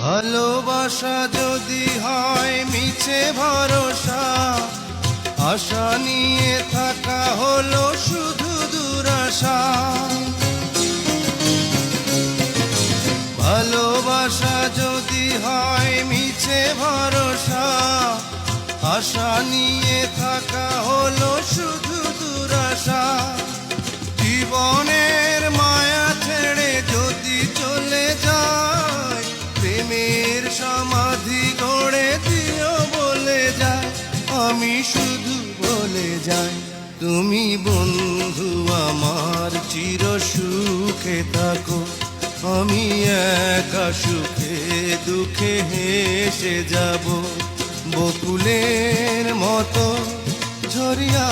ভালোবাসা যদি হয় মিছে ভরসা, আশা নিয়ে থাকা হলো শুধু দুরাশা। ভালোবাসা যদি হয় মিছে ভরসা, আশা নিয়ে থাকা হলো শুধু দুরাশা। জীবনের মায়া ছেড়ে যদি চলে যায়, প্রেমের সমাধি গড়ে দিও বলে যায়। আমি শুধু বলে যাই, তুমি বন্ধু আমার চির সুখে থাকো। আমি একা সুখে দুঃখে হেসে যাব, বকুলের মতো ঝরিয়া